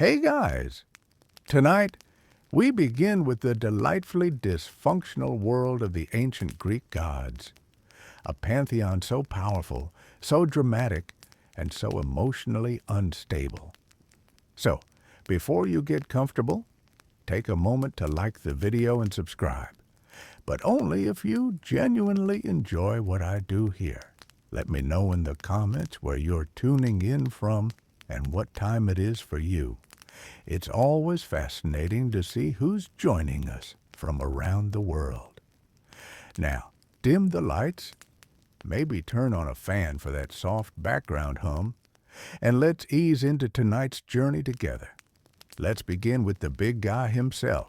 Hey guys! Tonight, we begin with the delightfully dysfunctional world of the ancient Greek gods. A pantheon so powerful, so dramatic, and so emotionally unstable. So, before you get comfortable, take a moment to like the video and subscribe. But only if you genuinely enjoy what I do here. Let me know in the comments where you're tuning in from and what time it is for you. It's always fascinating to see who's joining us from around the world. Now, dim the lights, maybe turn on a fan for that soft background hum, and let's ease into tonight's journey together. Let's begin with the big guy himself,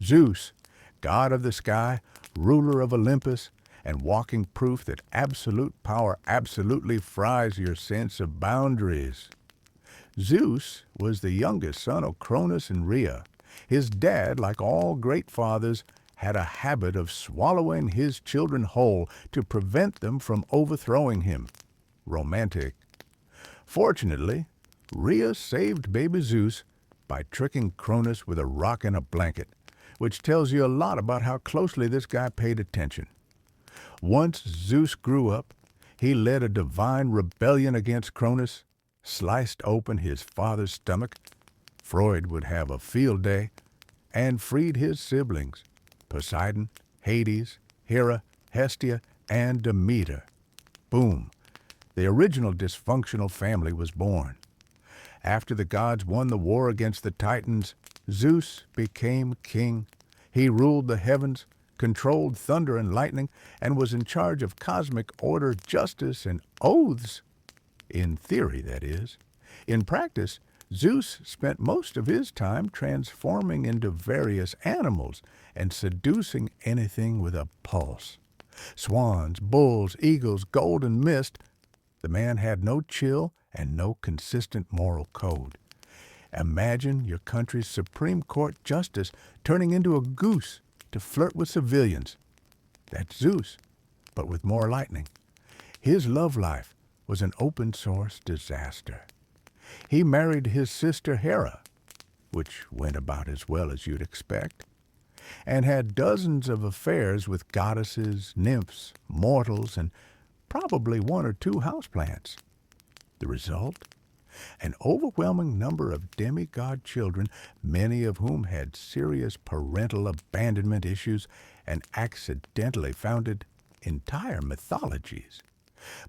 Zeus, god of the sky, ruler of Olympus, and walking proof that absolute power absolutely fries your sense of boundaries. Zeus was the youngest son of Cronus and Rhea. His dad, like all great fathers, had a habit of swallowing his children whole to prevent them from overthrowing him. Romantic. Fortunately, Rhea saved baby Zeus by tricking Cronus with a rock and a blanket, which tells you a lot about how closely this guy paid attention. Once Zeus grew up, he led a divine rebellion against Cronus, sliced open his father's stomach, Freud would have a field day, and freed his siblings, Poseidon, Hades, Hera, Hestia, and Demeter. Boom! The original dysfunctional family was born. After the gods won the war against the Titans, Zeus became king. He ruled the heavens, controlled thunder and lightning, and was in charge of cosmic order, justice, and oaths. In theory, that is. In practice, Zeus spent most of his time transforming into various animals and seducing anything with a pulse. Swans, bulls, eagles, golden mist. The man had no chill and no consistent moral code. Imagine your country's Supreme Court justice turning into a goose to flirt with civilians. That's Zeus, but with more lightning. His love life was an open-source disaster. He married his sister Hera, which went about as well as you'd expect, and had dozens of affairs with goddesses, nymphs, mortals, and probably one or two houseplants. The result? An overwhelming number of demigod children, many of whom had serious parental abandonment issues and accidentally founded entire mythologies.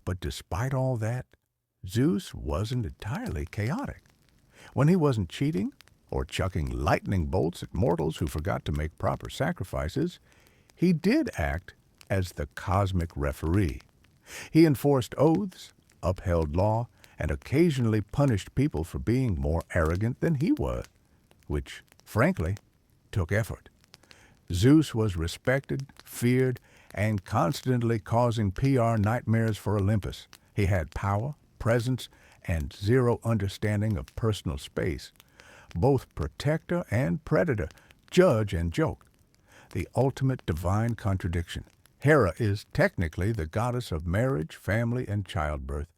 But despite all that, Zeus wasn't entirely chaotic. When he wasn't cheating or chucking lightning bolts at mortals who forgot to make proper sacrifices, he did act as the cosmic referee. He enforced oaths, upheld law, and occasionally punished people for being more arrogant than he was, which, frankly, took effort. Zeus was respected, feared, and constantly causing PR nightmares for Olympus. He had power, presence, and zero understanding of personal space. Both protector and predator, judge and joke. The ultimate divine contradiction. Hera is technically the goddess of marriage, family, and childbirth,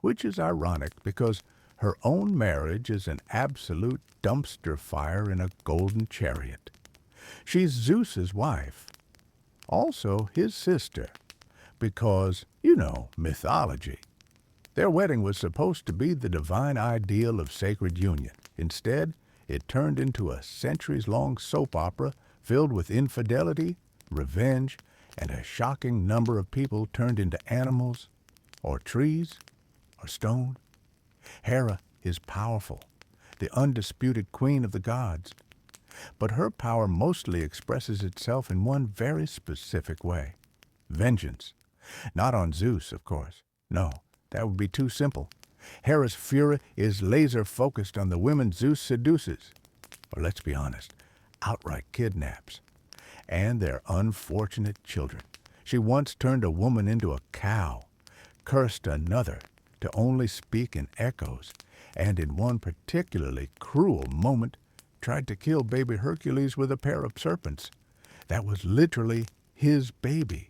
which is ironic because her own marriage is an absolute dumpster fire in a golden chariot. She's Zeus's wife, also his sister, because, mythology. Their wedding was supposed to be the divine ideal of sacred union. Instead, it turned into a centuries-long soap opera filled with infidelity, revenge, and a shocking number of people turned into animals, or trees, or stone. Hera is powerful, the undisputed queen of the gods. But her power mostly expresses itself in one very specific way. Vengeance. Not on Zeus, of course. No, that would be too simple. Hera's fury is laser-focused on the women Zeus seduces, or let's be honest, outright kidnaps, and their unfortunate children. She once turned a woman into a cow, cursed another to only speak in echoes, and in one particularly cruel moment, tried to kill baby Hercules with a pair of serpents. That was literally his baby.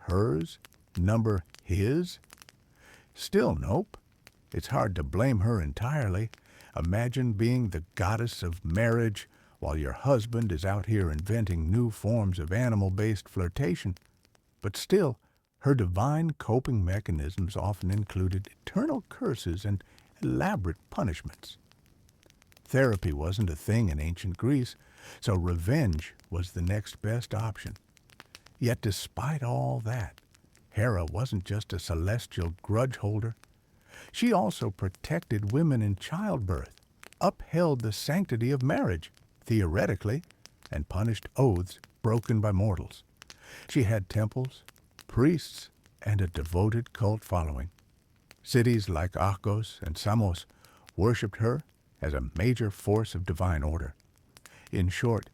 Hers? Number his? Still nope. It's hard to blame her entirely. Imagine being the goddess of marriage while your husband is out here inventing new forms of animal-based flirtation. But still, her divine coping mechanisms often included eternal curses and elaborate punishments. Therapy wasn't a thing in ancient Greece, so revenge was the next best option. Yet despite all that, Hera wasn't just a celestial grudge holder. She also protected women in childbirth, upheld the sanctity of marriage, theoretically, and punished oaths broken by mortals. She had temples, priests, and a devoted cult following. Cities like Argos and Samos worshipped her as a major force of divine order. In short,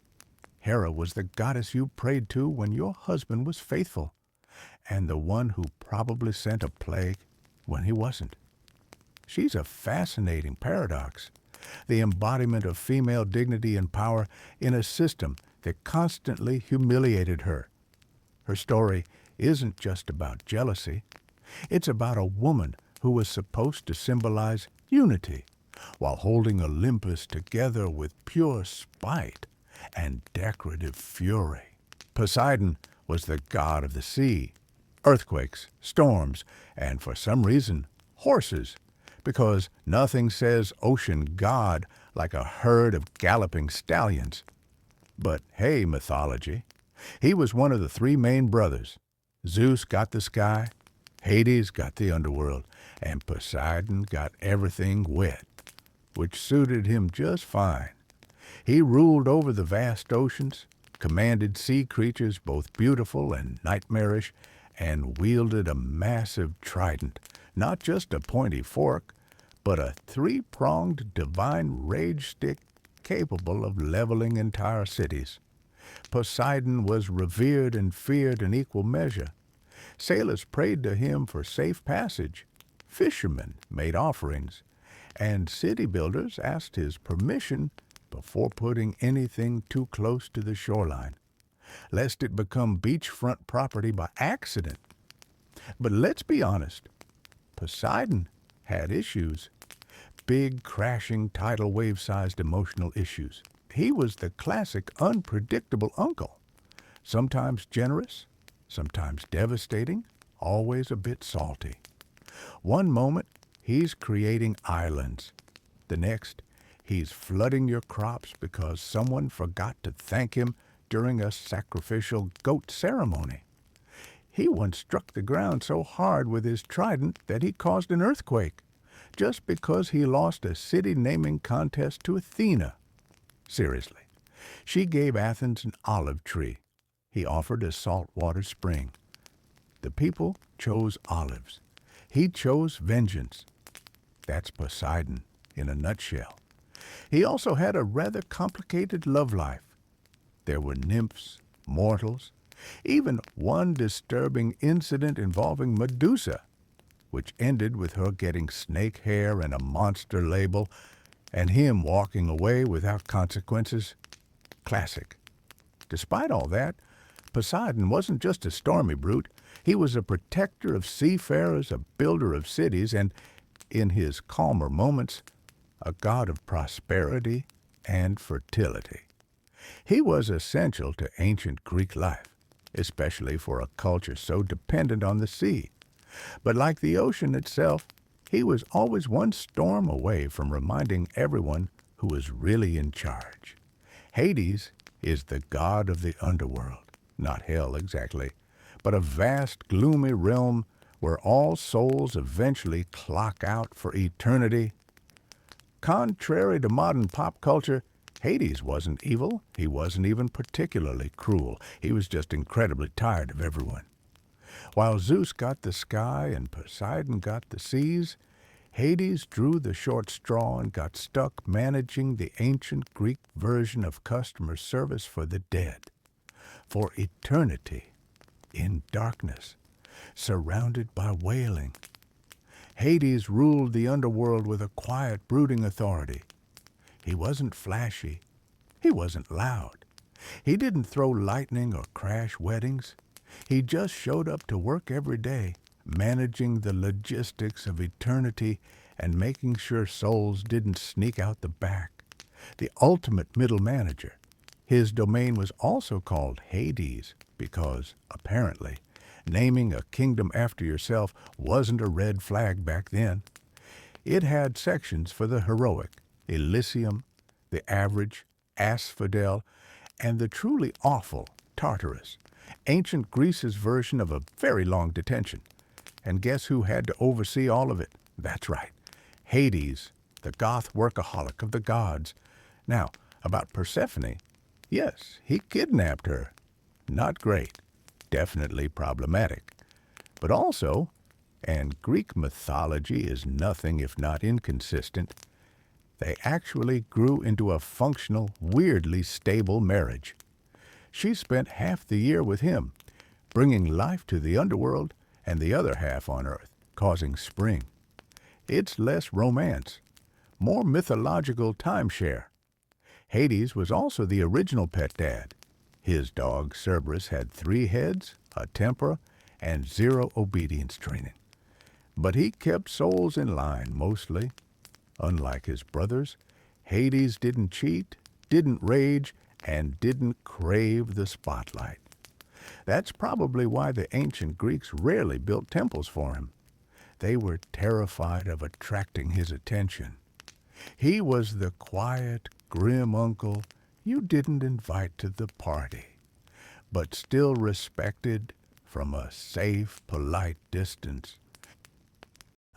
Hera was the goddess you prayed to when your husband was faithful, and the one who probably sent a plague when he wasn't. She's a fascinating paradox, the embodiment of female dignity and power in a system that constantly humiliated her. Her story isn't just about jealousy. It's about a woman who was supposed to symbolize unity, while holding Olympus together with pure spite and decorative fury. Poseidon was the god of the sea, earthquakes, storms, and for some reason, horses, because nothing says ocean god like a herd of galloping stallions. But hey, mythology, he was one of the three main brothers. Zeus got the sky, Hades got the underworld, and Poseidon got everything wet, which suited him just fine. He ruled over the vast oceans, commanded sea creatures both beautiful and nightmarish, and wielded a massive trident, not just a pointy fork, but a three-pronged divine rage stick capable of leveling entire cities. Poseidon was revered and feared in equal measure. Sailors prayed to him for safe passage. Fishermen made offerings, and city builders asked his permission before putting anything too close to the shoreline, lest it become beachfront property by accident. But let's be honest, Poseidon had issues. Big, crashing, tidal wave-sized emotional issues. He was the classic unpredictable uncle, sometimes generous, sometimes devastating, always a bit salty. One moment, he's creating islands. The next, he's flooding your crops because someone forgot to thank him during a sacrificial goat ceremony. He once struck the ground so hard with his trident that he caused an earthquake, just because he lost a city-naming contest to Athena. Seriously, she gave Athens an olive tree. He offered a saltwater spring. The people chose olives. He chose vengeance. That's Poseidon in a nutshell. He also had a rather complicated love life. There were nymphs, mortals, even one disturbing incident involving Medusa, which ended with her getting snake hair and a monster label, and him walking away without consequences. Classic. Despite all that, Poseidon wasn't just a stormy brute. He was a protector of seafarers, a builder of cities, and, in his calmer moments, a god of prosperity and fertility. He was essential to ancient Greek life, especially for a culture so dependent on the sea. But like the ocean itself, he was always one storm away from reminding everyone who was really in charge. Hades is the god of the underworld, not hell exactly, but a vast, gloomy realm where all souls eventually clock out for eternity. Contrary to modern pop culture, Hades wasn't evil. He wasn't even particularly cruel. He was just incredibly tired of everyone. While Zeus got the sky and Poseidon got the seas, Hades drew the short straw and got stuck managing the ancient Greek version of customer service for the dead. For eternity, in darkness, surrounded by wailing. Hades ruled the underworld with a quiet, brooding authority. He wasn't flashy. He wasn't loud. He didn't throw lightning or crash weddings. He just showed up to work every day, managing the logistics of eternity and making sure souls didn't sneak out the back. The ultimate middle manager. His domain was also called Hades because, apparently, naming a kingdom after yourself wasn't a red flag back then. It had sections for the heroic, Elysium, the average, Asphodel, and the truly awful, Tartarus, ancient Greece's version of a very long detention. And guess who had to oversee all of it? That's right, Hades, the goth workaholic of the gods. Now, about Persephone, yes, he kidnapped her. Not great, definitely problematic. But also, and Greek mythology is nothing if not inconsistent, they actually grew into a functional, weirdly stable marriage. She spent half the year with him, bringing life to the underworld, and the other half on Earth, causing spring. It's less romance, more mythological timeshare. Hades was also the original pet dad. His dog, Cerberus, had 3 heads, a temper, and 0 obedience training. But he kept souls in line, mostly. Unlike his brothers, Hades didn't cheat, didn't rage, and didn't crave the spotlight. That's probably why the ancient Greeks rarely built temples for him. They were terrified of attracting his attention. He was the quiet, grim uncle you didn't invite to the party, but still respected from a safe, polite distance.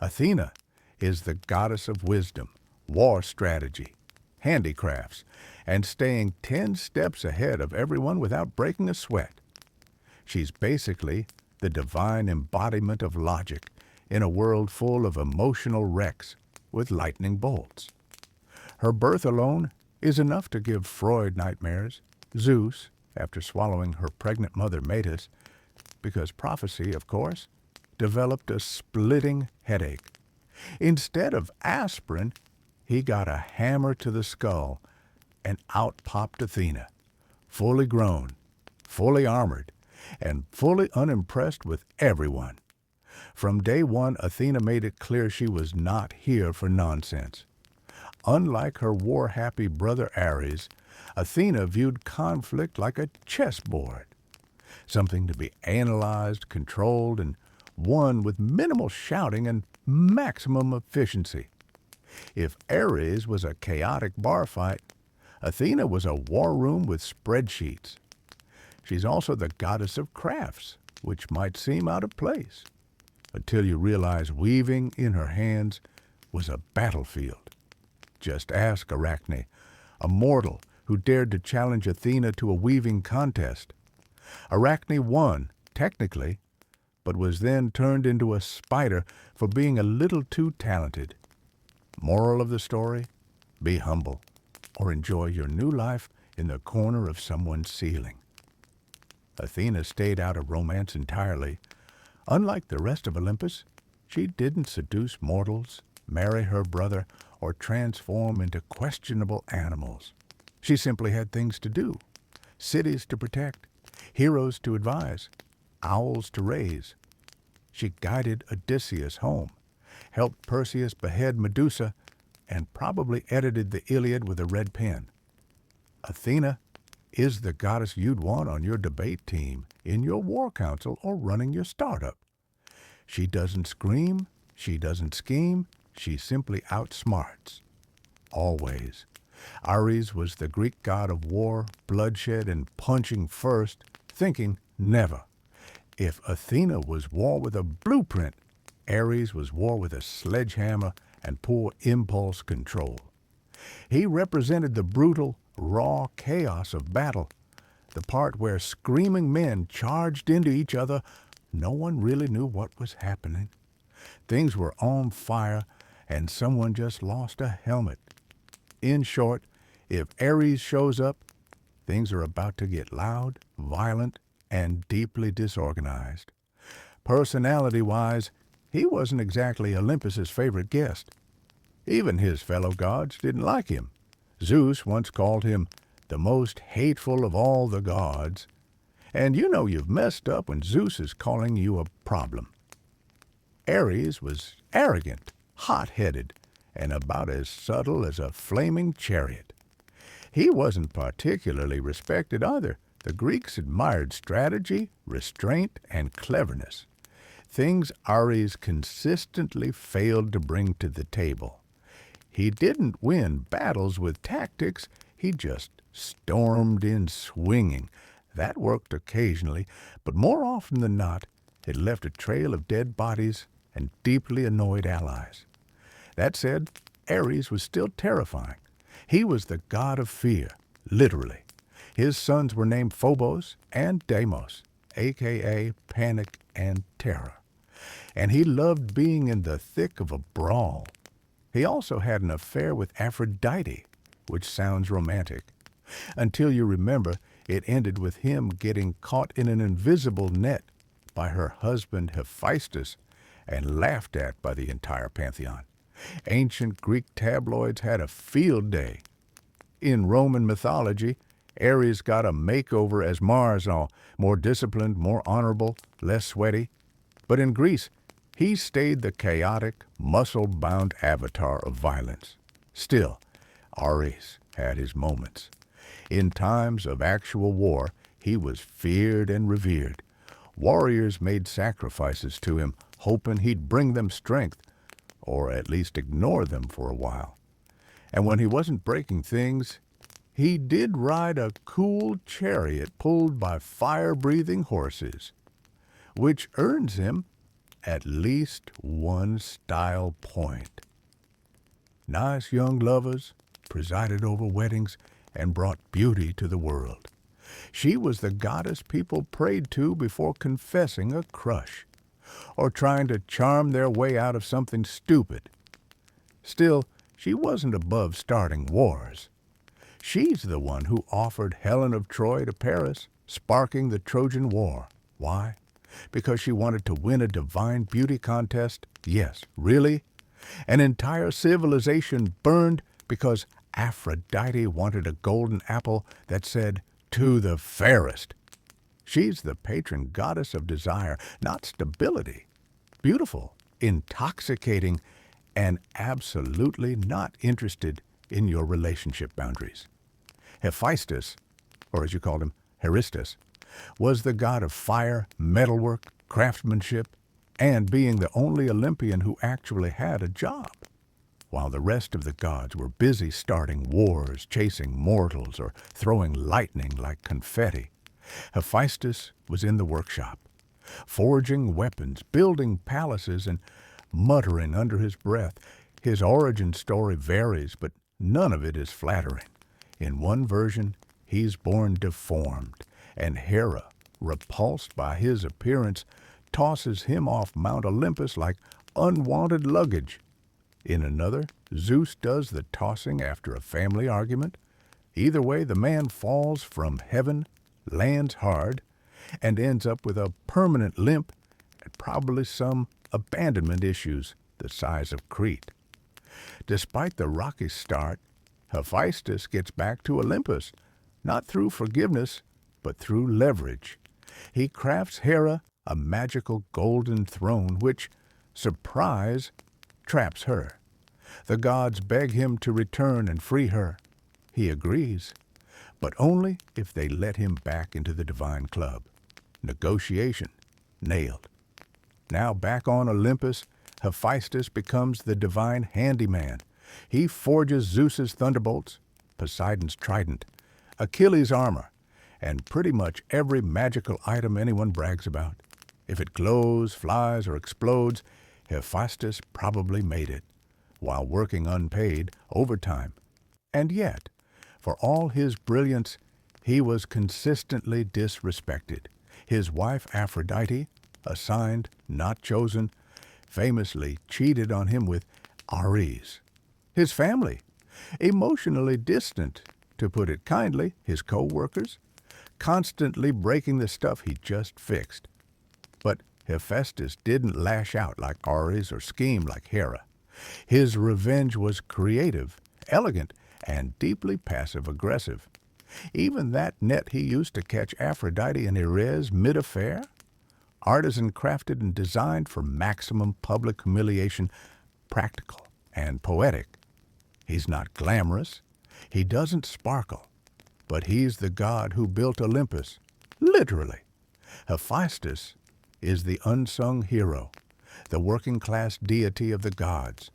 Athena is the goddess of wisdom, war strategy, handicrafts, and staying 10 steps ahead of everyone without breaking a sweat. She's basically the divine embodiment of logic in a world full of emotional wrecks with lightning bolts. Her birth alone is enough to give Freud nightmares. Zeus, after swallowing her pregnant mother Medusa, because prophecy, of course, developed a splitting headache. Instead of aspirin, he got a hammer to the skull, and out popped Athena, fully grown, fully armored, and fully unimpressed with everyone. From day one, Athena made it clear she was not here for nonsense. Unlike her war-happy brother Ares, Athena viewed conflict like a chessboard, something to be analyzed, controlled, and won with minimal shouting and maximum efficiency. If Ares was a chaotic bar fight, Athena was a war room with spreadsheets. She's also the goddess of crafts, which might seem out of place, until you realize weaving in her hands was a battlefield. Just ask Arachne, a mortal who dared to challenge Athena to a weaving contest. Arachne won, technically, but was then turned into a spider for being a little too talented. Moral of the story? Be humble, or enjoy your new life in the corner of someone's ceiling. Athena stayed out of romance entirely. Unlike the rest of Olympus, she didn't seduce mortals, marry her brother, or transform into questionable animals. She simply had things to do, cities to protect, heroes to advise, owls to raise. She guided Odysseus home, helped Perseus behead Medusa, and probably edited the Iliad with a red pen. Athena is the goddess you'd want on your debate team, in your war council, or running your startup. She doesn't scream, she doesn't scheme, she simply outsmarts. Always. Ares was the Greek god of war, bloodshed, and punching first, thinking never. If Athena was war with a blueprint, Ares was war with a sledgehammer and poor impulse control. He represented the brutal, raw chaos of battle, the part where screaming men charged into each other. No one really knew what was happening. Things were on fire, and someone just lost a helmet. In short, if Ares shows up, things are about to get loud, violent, and deeply disorganized. Personality-wise, he wasn't exactly Olympus's favorite guest. Even his fellow gods didn't like him. Zeus once called him the most hateful of all the gods. And you know you've messed up when Zeus is calling you a problem. Ares was arrogant, hot-headed, and about as subtle as a flaming chariot. He wasn't particularly respected either. The Greeks admired strategy, restraint, and cleverness, things Ares consistently failed to bring to the table. He didn't win battles with tactics, he just stormed in swinging. That worked occasionally, but more often than not, it left a trail of dead bodies and deeply annoyed allies. That said, Ares was still terrifying. He was the god of fear, literally. His sons were named Phobos and Deimos, a.k.a. panic and terror. And he loved being in the thick of a brawl. He also had an affair with Aphrodite, which sounds romantic. Until you remember, it ended with him getting caught in an invisible net by her husband Hephaestus and laughed at by the entire pantheon. Ancient Greek tabloids had a field day. In Roman mythology, Ares got a makeover as Mars, more disciplined, more honorable, less sweaty. But in Greece, he stayed the chaotic, muscle-bound avatar of violence. Still, Ares had his moments. In times of actual war, he was feared and revered. Warriors made sacrifices to him, hoping he'd bring them strength, or at least ignore them for a while. And when he wasn't breaking things, he did ride a cool chariot pulled by fire-breathing horses, which earns him at least one style point. Nice young lovers presided over weddings and brought beauty to the world. She was the goddess people prayed to before confessing a crush, or trying to charm their way out of something stupid. Still, she wasn't above starting wars. She's the one who offered Helen of Troy to Paris, sparking the Trojan War. Why? Because she wanted to win a divine beauty contest? Yes, really? An entire civilization burned because Aphrodite wanted a golden apple that said, "To the fairest." She's the patron goddess of desire, not stability. Beautiful, intoxicating, and absolutely not interested in your relationship boundaries. Hephaestus, or as you called him, Heristus, was the god of fire, metalwork, craftsmanship, and being the only Olympian who actually had a job. While the rest of the gods were busy starting wars, chasing mortals, or throwing lightning like confetti, Hephaestus was in the workshop, forging weapons, building palaces, and muttering under his breath. His origin story varies, but none of it is flattering. In one version, he's born deformed, and Hera, repulsed by his appearance, tosses him off Mount Olympus like unwanted luggage. In another, Zeus does the tossing after a family argument. Either way, the man falls from heaven, lands hard, and ends up with a permanent limp and probably some abandonment issues the size of Crete. Despite the rocky start, Hephaestus gets back to Olympus, not through forgiveness, but through leverage. He crafts Hera a magical golden throne which, surprise, traps her. The gods beg him to return and free her. He agrees, but only if they let him back into the divine club. Negotiation nailed. Now back on Olympus, Hephaestus becomes the divine handyman. He forges Zeus's thunderbolts, Poseidon's trident, Achilles' armor, and pretty much every magical item anyone brags about. If it glows, flies, or explodes, Hephaestus probably made it, while working unpaid overtime. And yet, for all his brilliance, he was consistently disrespected. His wife Aphrodite, assigned, not chosen, famously cheated on him with Ares. His family, emotionally distant, to put it kindly, his co-workers, constantly breaking the stuff he just fixed. But Hephaestus didn't lash out like Ares or scheme like Hera. His revenge was creative, elegant, and deeply passive-aggressive. Even that net he used to catch Aphrodite and Ares mid-affair, artisan crafted and designed for maximum public humiliation, practical and poetic. He's not glamorous. He doesn't sparkle. But he's the god who built Olympus, literally. Hephaestus is the unsung hero, the working-class deity of the gods,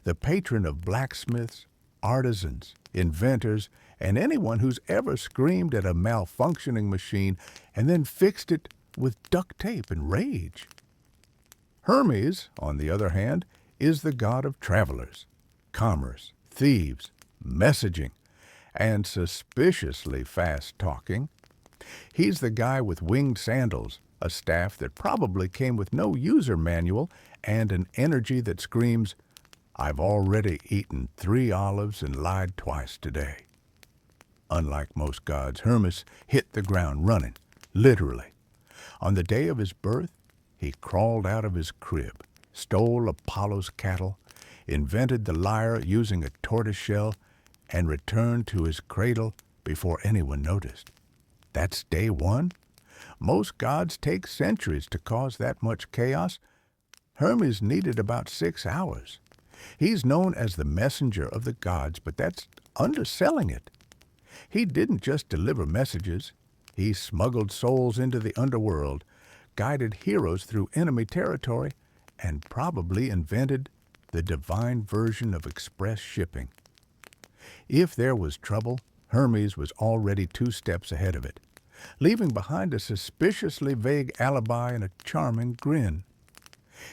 the patron of blacksmiths, artisans, inventors, and anyone who's ever screamed at a malfunctioning machine and then fixed it with duct tape and rage. Hermes, on the other hand, is the god of travelers, commerce, thieves, messaging, and suspiciously fast talking. He's the guy with winged sandals, a staff that probably came with no user manual, and an energy that screams, "I've already eaten 3 olives and lied twice today." Unlike most gods, Hermes hit the ground running, literally. On the day of his birth, he crawled out of his crib, stole Apollo's cattle, invented the lyre using a tortoise shell, and returned to his cradle before anyone noticed. That's day one. Most gods take centuries to cause that much chaos. Hermes needed about 6 hours. He's known as the messenger of the gods, but that's underselling it. He didn't just deliver messages. He smuggled souls into the underworld, guided heroes through enemy territory, and probably invented the divine version of express shipping. If there was trouble, Hermes was already 2 steps ahead of it, leaving behind a suspiciously vague alibi and a charming grin.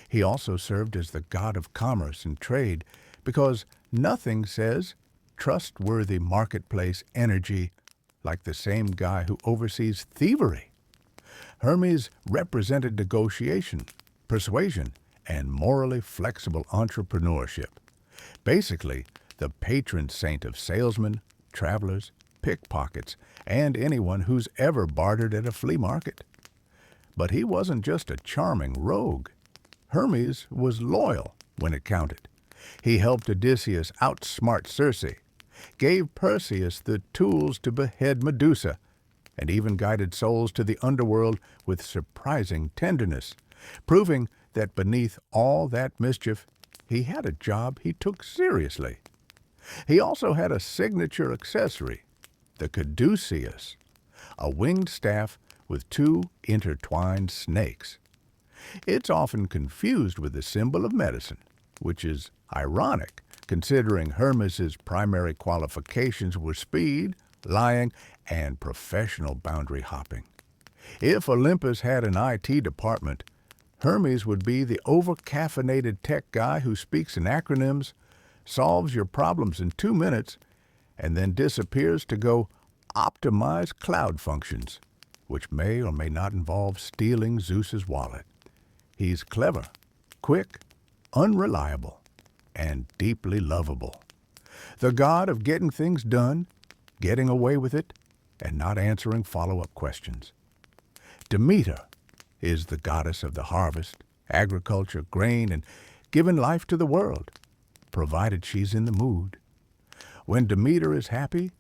He also served as the god of commerce and trade because nothing says trustworthy marketplace energy like the same guy who oversees thievery. Hermes represented negotiation, persuasion, and morally flexible entrepreneurship. Basically, the patron saint of salesmen, travelers, pickpockets, and anyone who's ever bartered at a flea market. But he wasn't just a charming rogue. Hermes was loyal when it counted. He helped Odysseus outsmart Circe, gave Perseus the tools to behead Medusa, and even guided souls to the underworld with surprising tenderness, proving that beneath all that mischief, he had a job he took seriously. He also had a signature accessory, the caduceus, a winged staff with 2 intertwined snakes. It's often confused with the symbol of medicine, which is ironic considering Hermes's primary qualifications were speed, lying, and professional boundary hopping. If Olympus had an IT department, Hermes would be the over-caffeinated tech guy who speaks in acronyms, solves your problems in 2 minutes, and then disappears to go optimize cloud functions, which may or may not involve stealing Zeus's wallet. He's clever, quick, unreliable, and deeply lovable. The god of getting things done, getting away with it, and not answering follow-up questions. Demeter is the goddess of the harvest, agriculture, grain, and giving life to the world, provided she's in the mood. When Demeter is happy,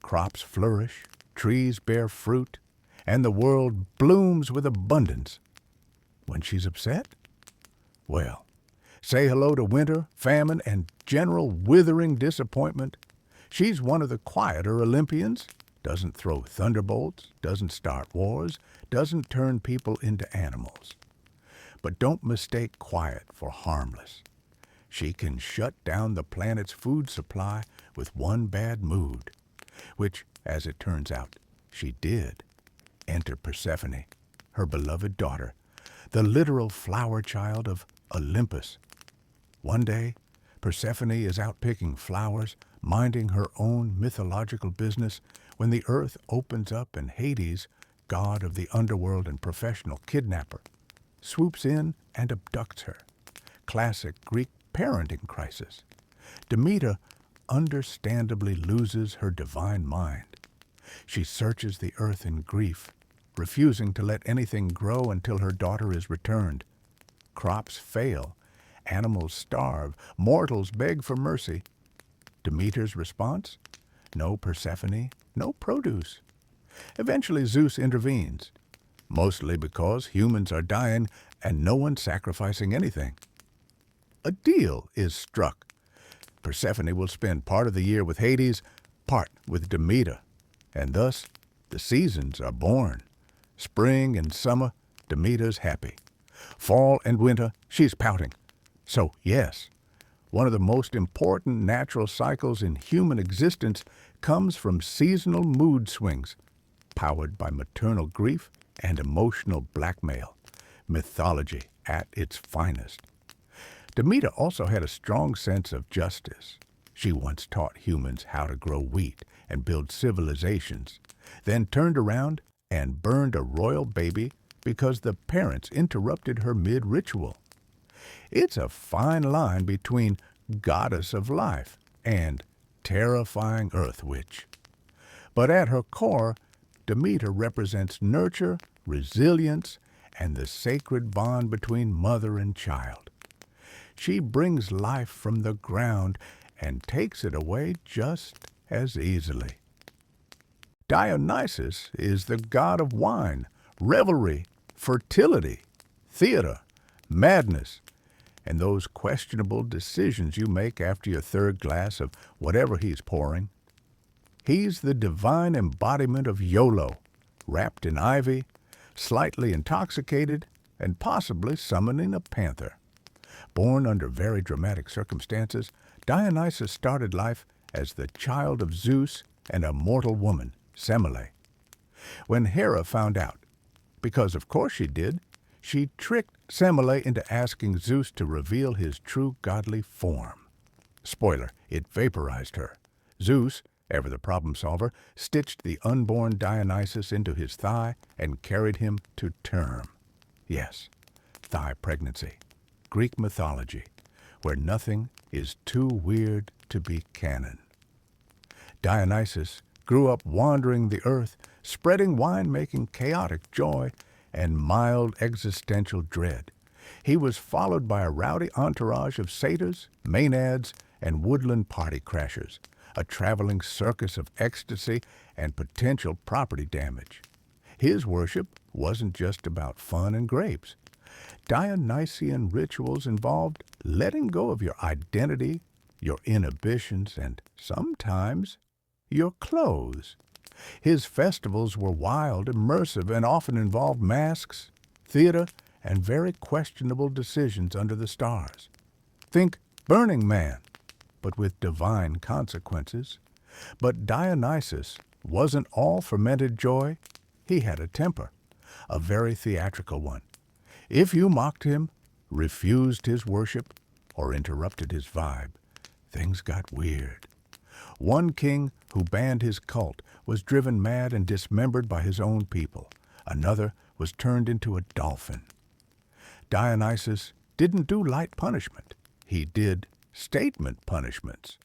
crops flourish, trees bear fruit, and the world blooms with abundance. When she's upset, well, say hello to winter, famine, and general withering disappointment. She's one of the quieter Olympians, doesn't throw thunderbolts, doesn't start wars, doesn't turn people into animals. But don't mistake quiet for harmless. She can shut down the planet's food supply with one bad mood, which, as it turns out, she did. Enter Persephone, her beloved daughter, the literal flower child of Olympus. One day, Persephone is out picking flowers, minding her own mythological business, when the earth opens up and Hades, god of the underworld and professional kidnapper, swoops in and abducts her. Classic Greek parenting crisis. Demeter understandably loses her divine mind. She searches the earth in grief, refusing to let anything grow until her daughter is returned. Crops fail, animals starve, mortals beg for mercy. Demeter's response? No Persephone, no produce. Eventually Zeus intervenes, mostly because humans are dying and no one's sacrificing anything. a deal is struck. Persephone will spend part of the year with Hades, part with Demeter, and thus the seasons are born. Spring and summer, Demeter's happy. Fall and winter, she's pouting. So, yes, one of the most important natural cycles in human existence comes from seasonal mood swings, powered by maternal grief and emotional blackmail. Mythology at its finest. Demeter also had a strong sense of justice. She once taught humans how to grow wheat and build civilizations, then turned around and burned a royal baby because the parents interrupted her mid-ritual. It's a fine line between goddess of life and terrifying earth witch. But at her core, Demeter represents nurture, resilience, and the sacred bond between mother and child. She brings life from the ground and takes it away just as easily. Dionysus is the god of wine, revelry, fertility, theater, madness, and those questionable decisions you make after your third glass of whatever he's pouring. He's the divine embodiment of YOLO, wrapped in ivy, slightly intoxicated, and possibly summoning a panther. Born under very dramatic circumstances, Dionysus started life as the child of Zeus and a mortal woman, Semele. When Hera found out, because of course she did, she tricked Semele into asking Zeus to reveal his true godly form. Spoiler, it vaporized her. Zeus, ever the problem solver, stitched the unborn Dionysus into his thigh and carried him to term. Yes, thigh pregnancy. Greek mythology, where nothing is too weird to be canon. Dionysus grew up wandering the earth, spreading wine-making chaotic joy and mild existential dread. He was followed by a rowdy entourage of satyrs, maenads, and woodland party crashers, a traveling circus of ecstasy and potential property damage. His worship wasn't just about fun and grapes. Dionysian rituals involved letting go of your identity, your inhibitions, and sometimes your clothes. His festivals were wild, immersive, and often involved masks, theater, and very questionable decisions under the stars. Think Burning Man, but with divine consequences. But Dionysus wasn't all fermented joy. He had a temper, a very theatrical one. If you mocked him, refused his worship, or interrupted his vibe, things got weird. One king who banned his cult was driven mad and dismembered by his own people. Another was turned into a dolphin. Dionysus didn't do light punishment. He did statement punishments.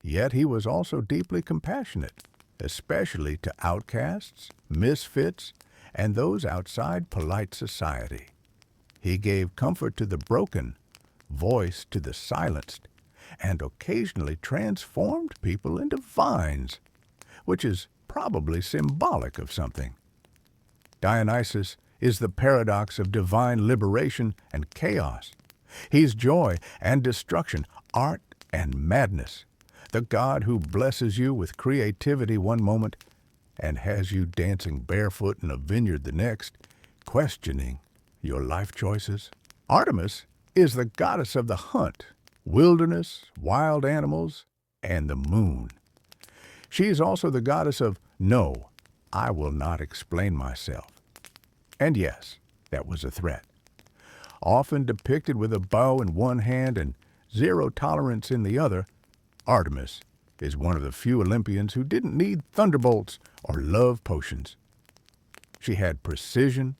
Yet he was also deeply compassionate, especially to outcasts, misfits, and those outside polite society. He gave comfort to the broken, voice to the silenced, and occasionally transformed people into vines, which is probably symbolic of something. Dionysus is the paradox of divine liberation and chaos. He's joy and destruction, art and madness, the God who blesses you with creativity one moment and has you dancing barefoot in a vineyard the next, questioning your life choices. Artemis is the goddess of the hunt, wilderness, wild animals, and the moon. She is also the goddess of no, I will not explain myself. And yes, that was a threat. Often depicted with a bow in one hand and zero tolerance in the other, Artemis is one of the few Olympians who didn't need thunderbolts or love potions. She had precision,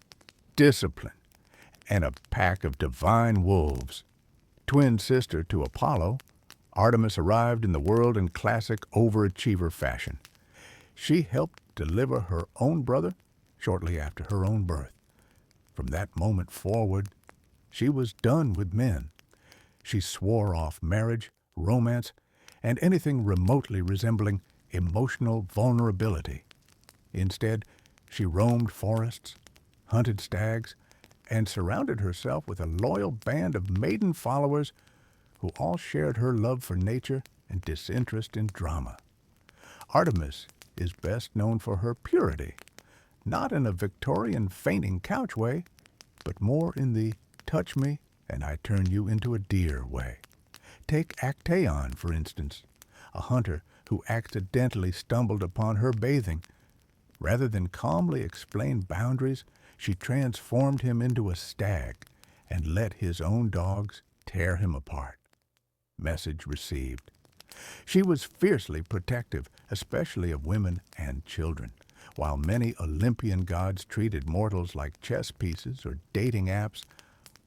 discipline, and a pack of divine wolves. Twin sister to Apollo, Artemis arrived in the world in classic overachiever fashion. She helped deliver her own brother shortly after her own birth. From that moment forward, she was done with men. She swore off marriage, romance, and anything remotely resembling emotional vulnerability. Instead, she roamed forests, hunted stags, and surrounded herself with a loyal band of maiden followers who all shared her love for nature and disinterest in drama. Artemis is best known for her purity, not in a Victorian fainting couch way, but more in the touch me and I turn you into a deer way. Take Actaeon, for instance, a hunter who accidentally stumbled upon her bathing. Rather than calmly explain boundaries, she transformed him into a stag and let his own dogs tear him apart. Message received. She was fiercely protective, especially of women and children. While many Olympian gods treated mortals like chess pieces or dating apps,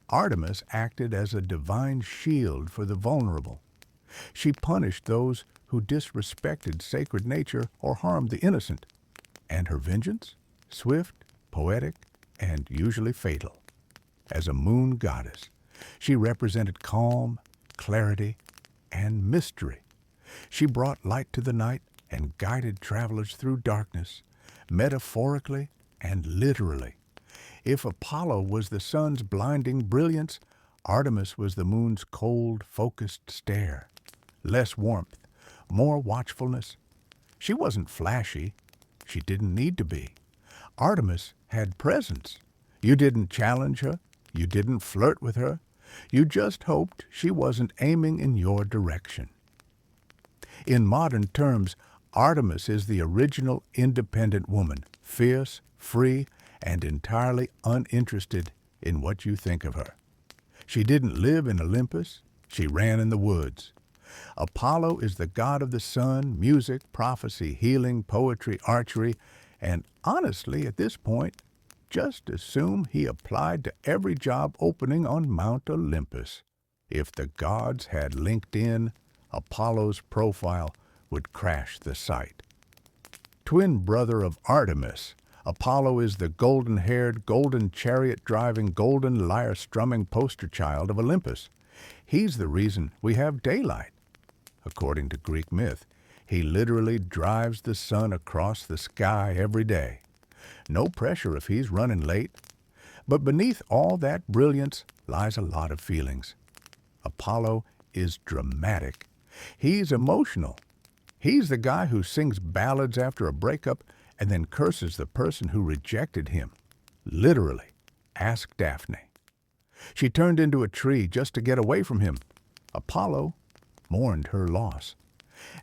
Artemis acted as a divine shield for the vulnerable. She punished those who disrespected sacred nature or harmed the innocent. And her vengeance? Swift, poetic, and usually fatal. As a moon goddess, she represented calm, clarity, and mystery. She brought light to the night and guided travelers through darkness, metaphorically and literally. If Apollo was the sun's blinding brilliance, Artemis was the moon's cold, focused stare. Less warmth, more watchfulness. She wasn't flashy. She didn't need to be. Artemis had presence. You didn't challenge her. You didn't flirt with her. You just hoped she wasn't aiming in your direction. In modern terms, Artemis is the original independent woman, fierce, free, and entirely uninterested in what you think of her. She didn't live in Olympus. She ran in the woods. Apollo is the god of the sun, music, prophecy, healing, poetry, archery, and honestly, at this point, just assume he applied to every job opening on Mount Olympus. If the gods had LinkedIn, Apollo's profile would crash the site. Twin brother of Artemis, Apollo is the golden-haired, golden chariot-driving, golden lyre-strumming poster child of Olympus. He's the reason we have daylight. According to Greek myth, he literally drives the sun across the sky every day. No pressure if he's running late. But beneath all that brilliance lies a lot of feelings. Apollo is dramatic. He's emotional. He's the guy who sings ballads after a breakup and then curses the person who rejected him. Literally. Ask Daphne. She turned into a tree just to get away from him. Apollo mourned her loss,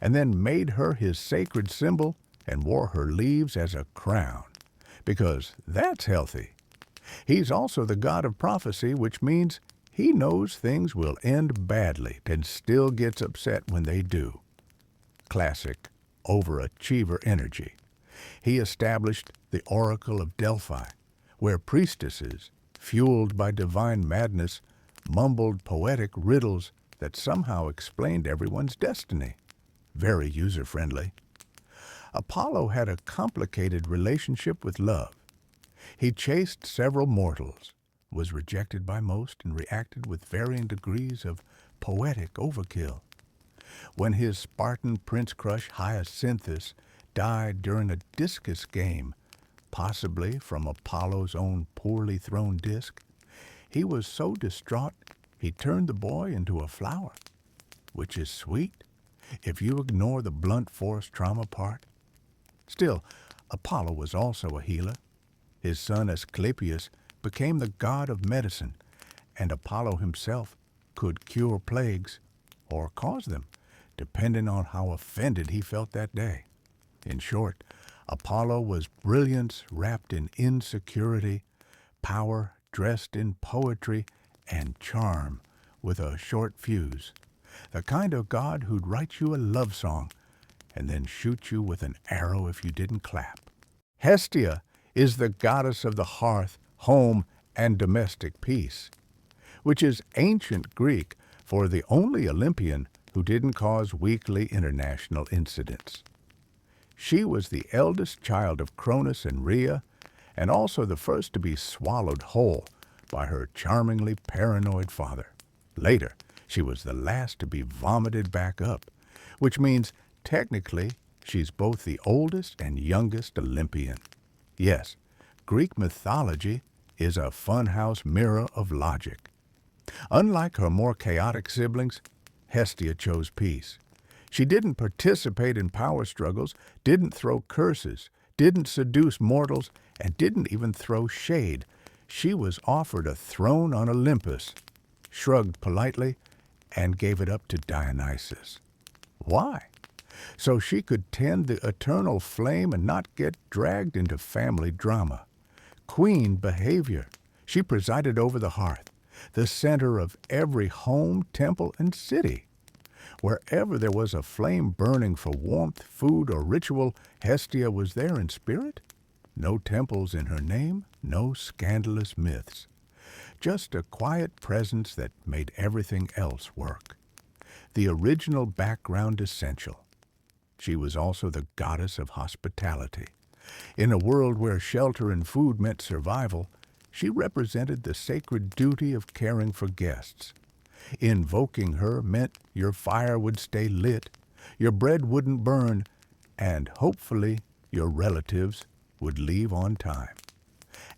and then made her his sacred symbol and wore her leaves as a crown, because that's healthy. He's also the god of prophecy, which means he knows things will end badly and still gets upset when they do. Classic overachiever energy. He established the Oracle of Delphi, where priestesses, fueled by divine madness, mumbled poetic riddles that somehow explained everyone's destiny. Very user-friendly. Apollo had a complicated relationship with love. He chased several mortals, was rejected by most, and reacted with varying degrees of poetic overkill. When his Spartan prince crush Hyacinthus died during a discus game, possibly from Apollo's own poorly thrown disc, he was so distraught he turned the boy into a flower, which is sweet if you ignore the blunt force trauma part. Still, Apollo was also a healer. His son Asclepius became the god of medicine, and Apollo himself could cure plagues or cause them, depending on how offended he felt that day. In short, Apollo was brilliance wrapped in insecurity, power dressed in poetry, and charm with a short fuse. The kind of god who'd write you a love song and then shoot you with an arrow if you didn't clap. Hestia is the goddess of the hearth, home, and domestic peace, which is ancient Greek for the only Olympian who didn't cause weekly international incidents. She was the eldest child of Cronus and Rhea, and also the first to be swallowed whole by her charmingly paranoid father. Later, she was the last to be vomited back up, which means technically she's both the oldest and youngest Olympian. Yes, Greek mythology is a funhouse mirror of logic. Unlike her more chaotic siblings, Hestia chose peace. She didn't participate in power struggles, didn't throw curses, didn't seduce mortals, and didn't even throw shade. She was offered a throne on Olympus, shrugged politely, and gave it up to Dionysus. Why? So she could tend the eternal flame and not get dragged into family drama. Queen behavior. She presided over the hearth, the center of every home, temple, and city. Wherever there was a flame burning for warmth, food, or ritual, Hestia was there in spirit. No temples in her name, no scandalous myths. Just a quiet presence that made everything else work. The original background essential. She was also the goddess of hospitality. In a world where shelter and food meant survival, she represented the sacred duty of caring for guests. Invoking her meant your fire would stay lit, your bread wouldn't burn, and hopefully your relatives would leave on time.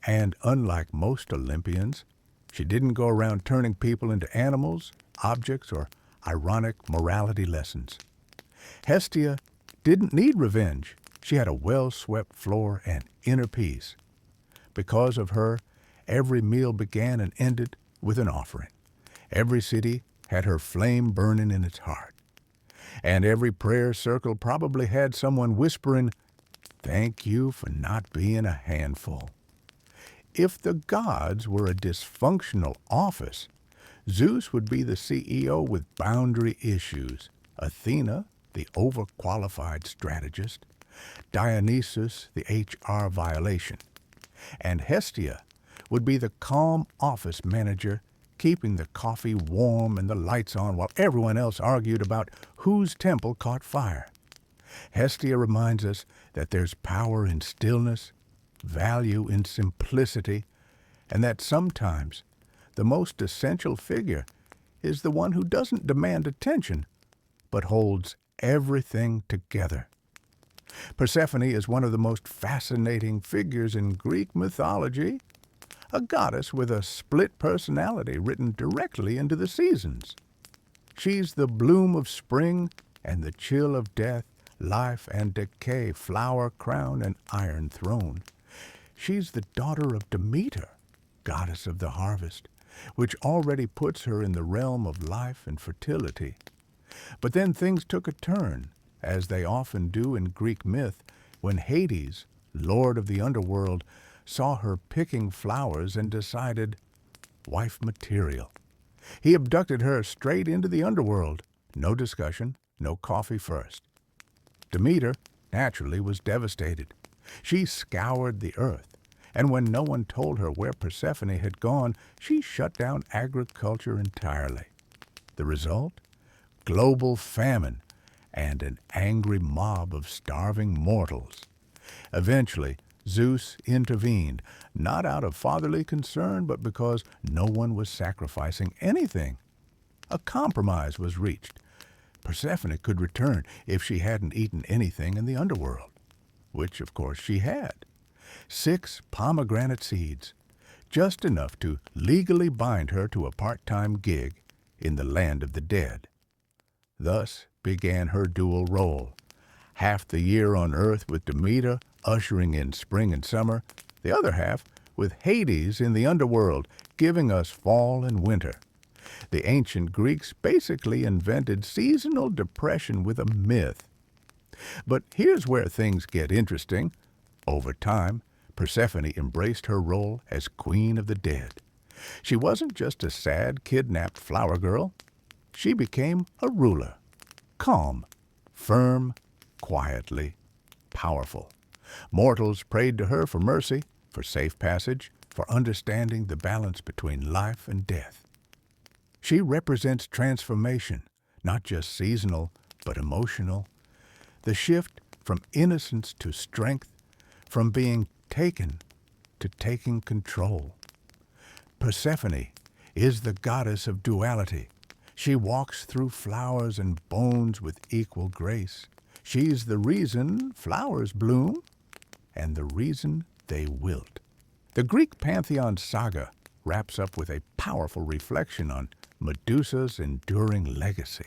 And unlike most Olympians, she didn't go around turning people into animals, objects, or ironic morality lessons. Hestia didn't need revenge. She had a well-swept floor and inner peace. Because of her, every meal began and ended with an offering. Every city had her flame burning in its heart. And every prayer circle probably had someone whispering, "Thank you for not being a handful." If the gods were a dysfunctional office, Zeus would be the CEO with boundary issues, Athena, the overqualified strategist, Dionysus, the HR violation, and Hestia would be the calm office manager, keeping the coffee warm and the lights on while everyone else argued about whose temple caught fire. Hestia reminds us that there's power in stillness, value in simplicity, and that sometimes the most essential figure is the one who doesn't demand attention, but holds everything together. Persephone is one of the most fascinating figures in Greek mythology, a goddess with a split personality written directly into the seasons. She's the bloom of spring and the chill of death, life and decay, flower crown and iron throne. She's the daughter of Demeter, goddess of the harvest, which already puts her in the realm of life and fertility. But then things took a turn, as they often do in Greek myth, when Hades, lord of the underworld, saw her picking flowers and decided, wife material. He abducted her straight into the underworld. No discussion, no coffee first. Demeter, naturally, was devastated. She scoured the earth, and when no one told her where Persephone had gone, she shut down agriculture entirely. The result? Global famine and an angry mob of starving mortals. Eventually, Zeus intervened, not out of fatherly concern, but because no one was sacrificing anything. A compromise was reached. Persephone could return if she hadn't eaten anything in the underworld, which, of course, she had. 6 pomegranate seeds, just enough to legally bind her to a part-time gig in the land of the dead. Thus began her dual role. Half the year on Earth with Demeter, ushering in spring and summer, the other half with Hades in the underworld, giving us fall and winter. The ancient Greeks basically invented seasonal depression with a myth. But here's where things get interesting. Over time, Persephone embraced her role as Queen of the Dead. She wasn't just a sad, kidnapped flower girl. She became a ruler, calm, firm, quietly powerful. Mortals prayed to her for mercy, for safe passage, for understanding the balance between life and death. She represents transformation, not just seasonal, but emotional. The shift from innocence to strength, from being taken to taking control. Persephone is the goddess of duality. She walks through flowers and bones with equal grace. She's the reason flowers bloom and the reason they wilt. The Greek Pantheon saga wraps up with a powerful reflection on Medusa's enduring legacy.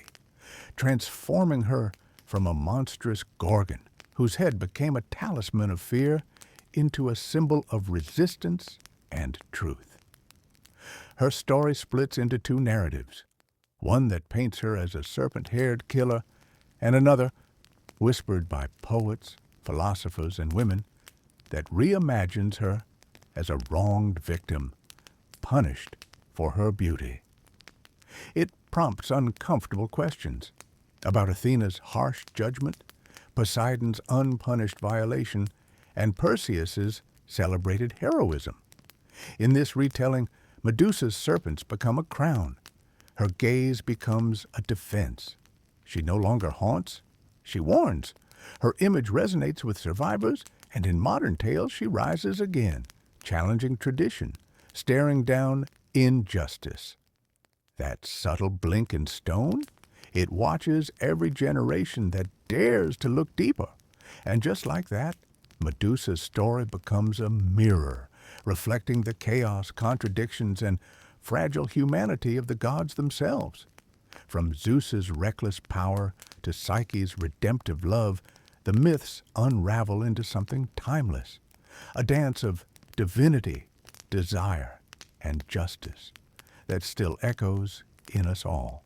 transforming her from a monstrous Gorgon, whose head became a talisman of fear, into a symbol of resistance and truth. Her story splits into two narratives, one that paints her as a serpent-haired killer, and another, whispered by poets, philosophers, and women, that reimagines her as a wronged victim, punished for her beauty. It prompts uncomfortable questions about Athena's harsh judgment, Poseidon's unpunished violation, and Perseus's celebrated heroism. In this retelling, Medusa's serpents become a crown. Her gaze becomes a defense. She no longer haunts, she warns. Her image resonates with survivors, and in modern tales she rises again, challenging tradition, staring down injustice. That subtle blink in stone? It watches every generation that dares to look deeper. And just like that, Medusa's story becomes a mirror, reflecting the chaos, contradictions, and fragile humanity of the gods themselves. From Zeus's reckless power to Psyche's redemptive love, the myths unravel into something timeless, a dance of divinity, desire, and justice that still echoes in us all.